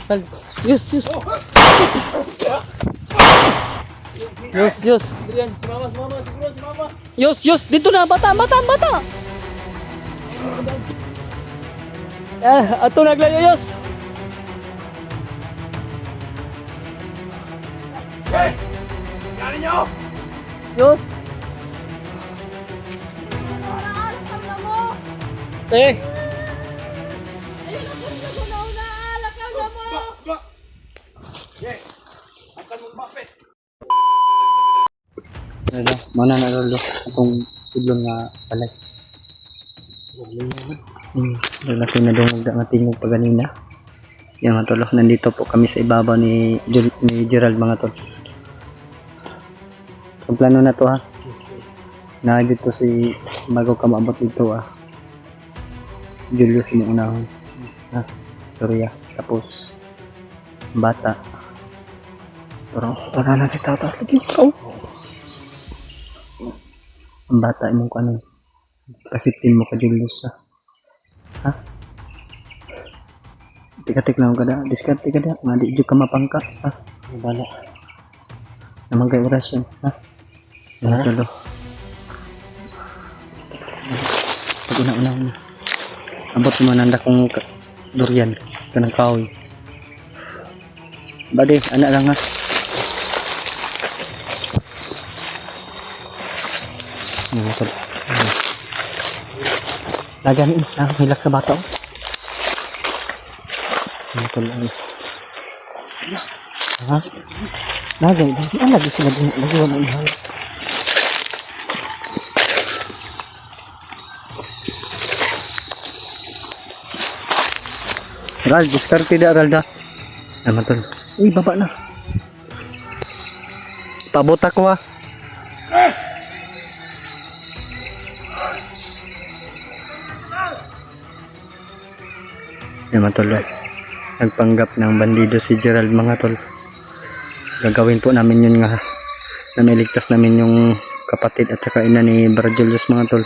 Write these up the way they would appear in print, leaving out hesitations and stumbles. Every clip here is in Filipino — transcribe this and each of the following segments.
Ral. Yus, yus. Yus, yus. Adrian, si mama, siguro si mama. Yus, yus. Dito na, bata. Ato naglayo, yus. Hey! Yan niyo! Yus. Eh. Ba! Hey! Akan mong bakit? Ano, mana na lolo akong tudlon nga palay. Lalaki na dungog nga tingog pa ganina. Yung mga tol, nandito po kami sa ibabaw ni Gerald mga tol. Ang plano na to ha. Na dito si bago ka maabot dito Si Julius mo unahon. Istorya. Tapos bata. Pero wala na si tata lagi ikaw. Ang bata mo ka ano. Kasitin mo ka Julius ha. Tik-tik lang ka da. Diskarte ka da. Nga di ka mapangka ha. Bala. Naman kay orasyon ha. Tulo. Pag una-una mo. Abot mo nanda kong durian. Kanang kahoy. Bade, anak lang ha. Lagan hilak sa bata Ito lang. Ha? Lagay. Lagi sila din. Lagi wala ihaw. Ral, diskarte da, Ral da. Naman tol. Uy, baba na. Pabuta ko Naman tol. Nagpanggap ng bandido si Gerald mga tol. Gagawin po namin yun nga na nailigtas namin yung kapatid at saka ina ni Barjulius mga tol.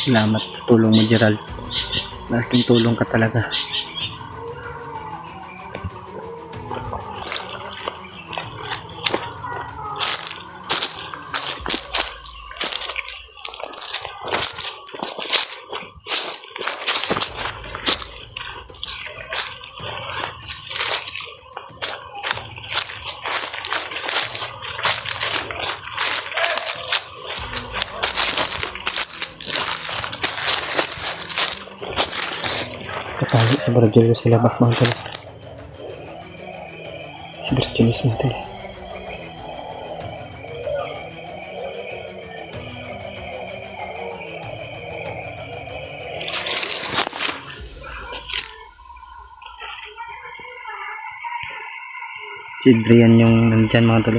Salamat sa tulong mo Gerald. Malaking tulong ka talaga. Katali si Barjulius sa labas mga tol. Si Barjulius mga tol. Si Adrian yung nandyan mga tol.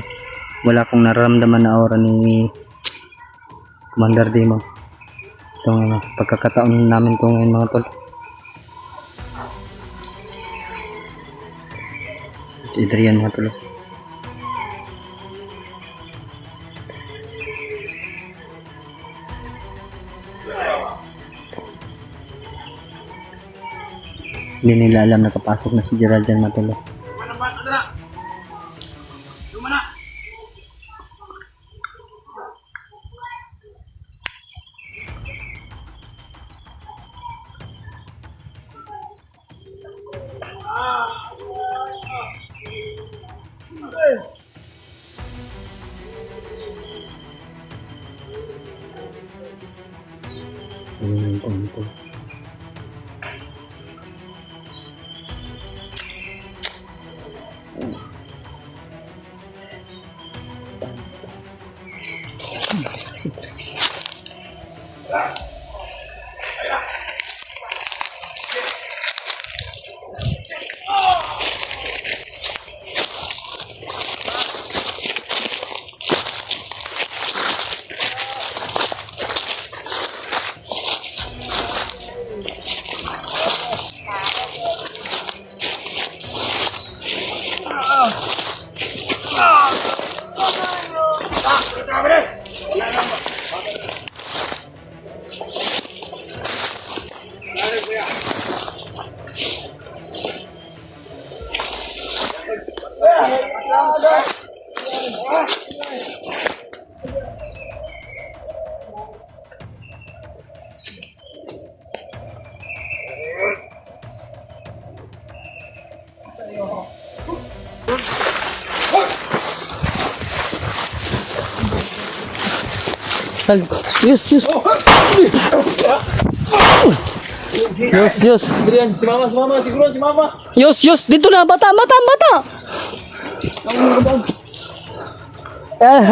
Wala akong nararamdaman na aura ni Commander Dimo. Itong pagkakataon namin ito ngayon mga tol. Si Adrian mga tol. Hindi nila alam na kapasok na si Gerald dyan mga tol. Ito. Yus, Yus. Yus, Yus. Adrian, si mama, siguro si mama. Yus, Yus. Dito na, bata.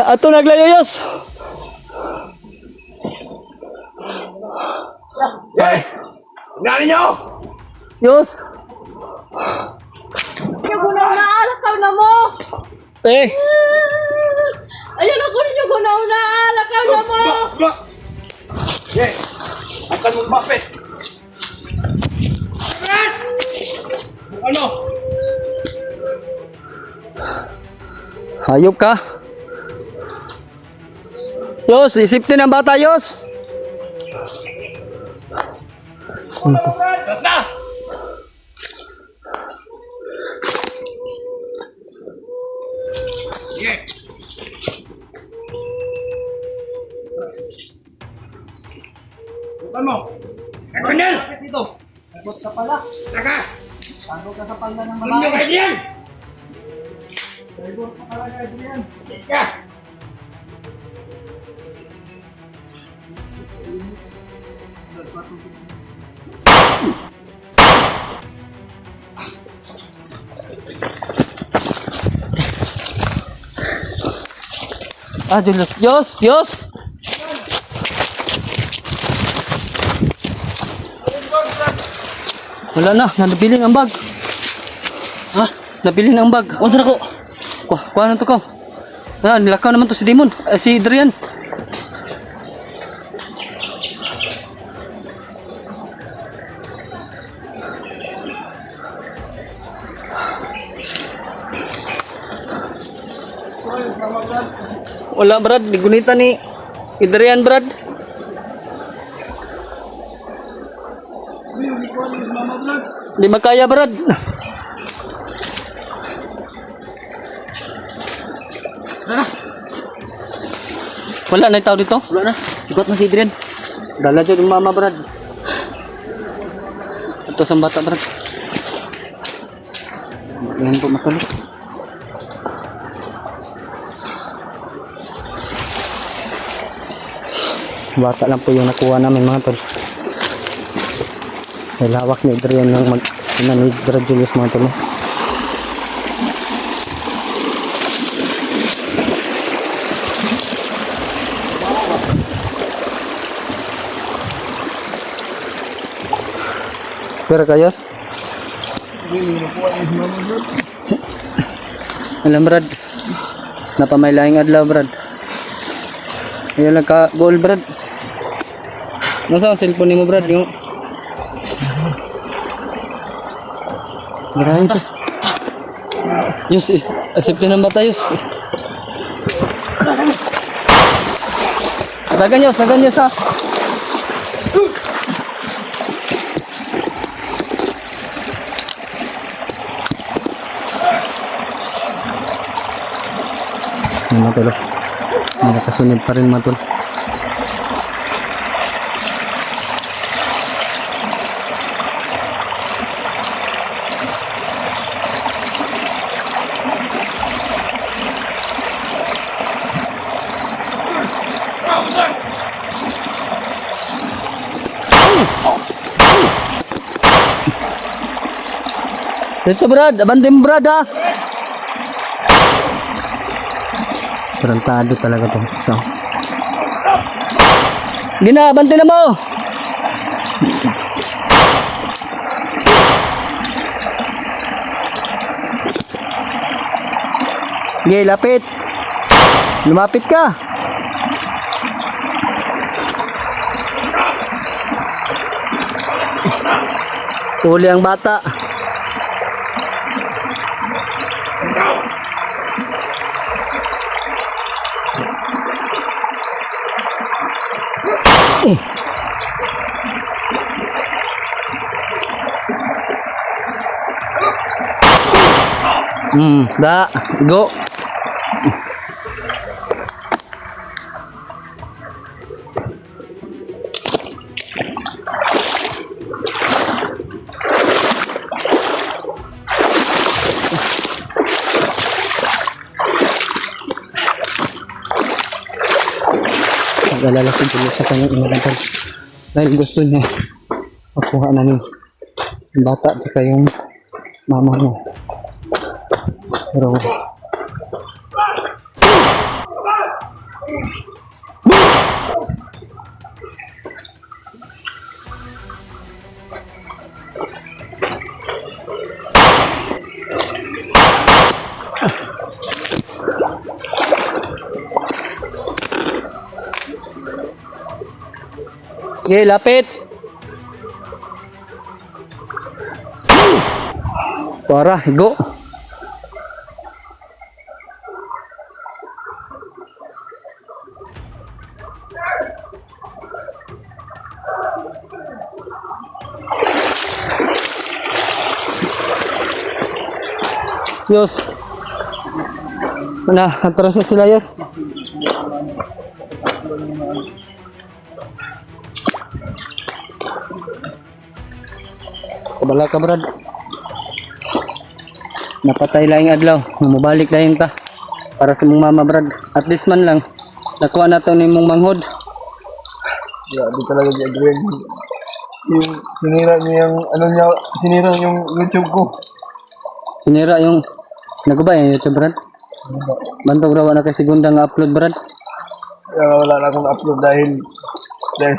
Ato naglayo, Yus. Eh! Tingnan niyo! Yus. Yung alakaw na mo! Eh. Ayun ako rin yung alakaw na mo! Eh! Akan mong bakit? Ano? Hayop ka. Yus, isipin ang bata, Yus. Basta! Sige! Bukan mo! Ganyan! Dito! Sagot ka pala! Taka! Sagot ka sa pala ng babae! Ano kayo yan? Sagot ka pala kayo yan! Ika! Julius. Yus. Wala na, nabili ng bag. Ha? Nabili ng bag. O, saan ako? Kuha na to ko. Nilakaw naman to si Demon. Si Adrian. Wala, Brad. Digunita ni Adrian, Brad. Di makaya, Brad. Wala na yung tao dito? Wala na. Sigot na si Adrian. Dala dyan yung mama, Brad. Ito sa bata, Brad. Yan po matulog. Bata lang po yung nakuha namin, mga tol. Nilawak ni Adrian ng ni Brad Julius, mga tol. Pero kayos? Alam, Brad. Napamaylaing adlaw, Brad. Ayun lang ka goal, Brad. Nasa ang cellphone mo, Brad? Yung marami ito. Yus, accept ng bata, Yus. Lagan Yus, ha. Mga tol, nakasunod pa rin, mga tol. Dito, Brad, abandon mo, Brad, ha. Tarantado talaga itong isang. Gina, abandon na mo. Sige, lapit. Lumapit ka. Uli ang bata. Go. nag-alala si Julio sa kanyang inalaban. Dahil gusto niya makuha na yung bata at saka yung mama mo. Pero okay, lapit. Para, higo. Yos. Mana, atras na sila, Yos. Kabala ka, Brad. Napatay lang yung adlaw. Mabalik lang ta. Para sa mong mama, Brad. At least man lang. Nakuha na to ni mong manghod. Yeah, di talaga di-agree. Yung sinira niya yung, ano niya, sinira yung YouTube ko. Sinira yung... Nagubay yung YouTube, Brad. Bantog raw na kay segunda nga upload, Brad. Kaya wala na akong upload dahil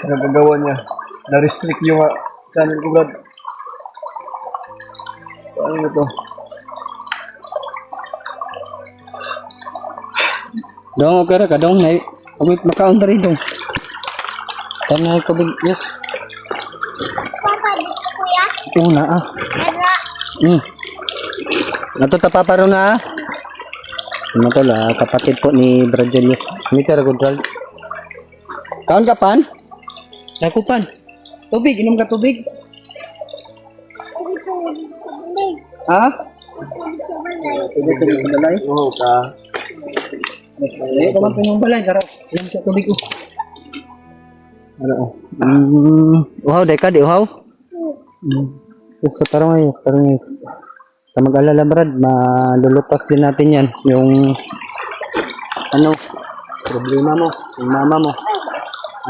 sa nagagawa niya. Na-restrict yung channel ko, Brad. Paano na to? Dong, okay ra ka, dong. Kabit makaon ta rin, dong. Tama na kabit, yes. Papa, dito kuya. Ito na, ah. Era. Natutapaparo na, ah. Ano to la, kapatid po ni Brad Julio. Meter, good, Brad. Kaon ka, pan? Nakupan. Tubig, inom ka tubig. Ha? Tubig sa balay. Oo, ka. Ay, kaman pa yung balay, karo. Inom sa tubig ko. Ano, uhaw, deka, di uhaw? Yes, patarong ngayon, patarong ngayon. Sa mag-alala, Brad, malulutas din natin yan. Yung, ano, problema mo, yung mama mo.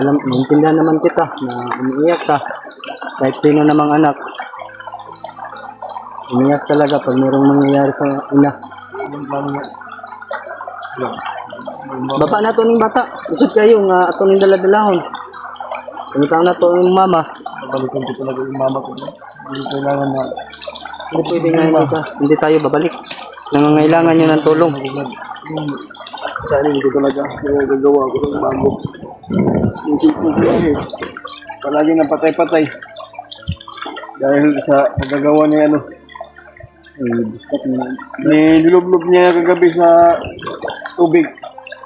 Alam, maintindihan naman kita na umiiyak ka. Kahit sino namang anak. Umiiyak talaga pag mayroong mangyayari sa ina. Baba na to ng bata. Usod kayo nga atong daladalahon. Kumitaw na to yung mama. Babalikan ko talaga yung mama ko. Hindi kailangan na. Hindi pwede nga hindi tayo babalik. Nangangailangan nyo ng tulong. Sana hindi ko talaga gagawa ko ng bago. Yung sipin ko eh. Palagi na patay-patay. Dahil sa gagawa niya ano. Nilublob niya kagabi sa tubig.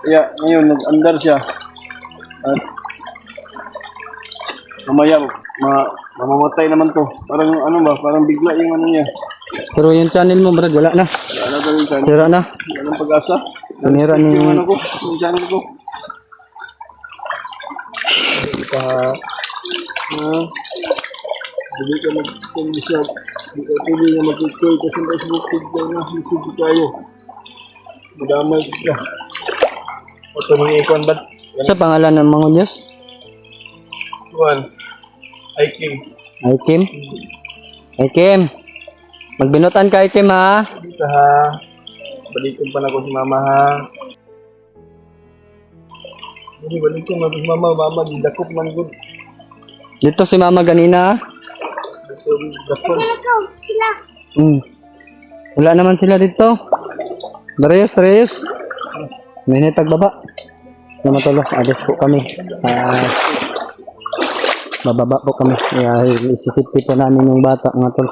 Kaya ngayon nag-andar siya. At mamaya mamamatay naman to. Parang ano ba, parang bigla yung ano niya. Pero yung channel mo, Brad, wala na. Wala na yung channel. Sira na. Walang pag-asa. Sinira ni... Yung ano ko, yung channel ko. Hindi ka mag-condition. Hindi ka pili na mag-control kasi Facebook page ka na. Message tayo. Madamay ka. O ito mga ikon ba? Sa pangalan ng mga Diyos? Juan. Hiking. Ay, Kim. Ay, Kim. Magbinutan ka, Kim, ha? Dito ha. Balikan pa na ako si mama ha. Hindi, balikan na ako si mama. Mama, didakop man good. Dito si mama ganina, ha? Dakop. Ikaw, sila. Wala naman sila dito. Reyes. Minitag baba. Namatulog. Alis po kami. Bababa po kami. Isisipti po namin yung bata, mga tol.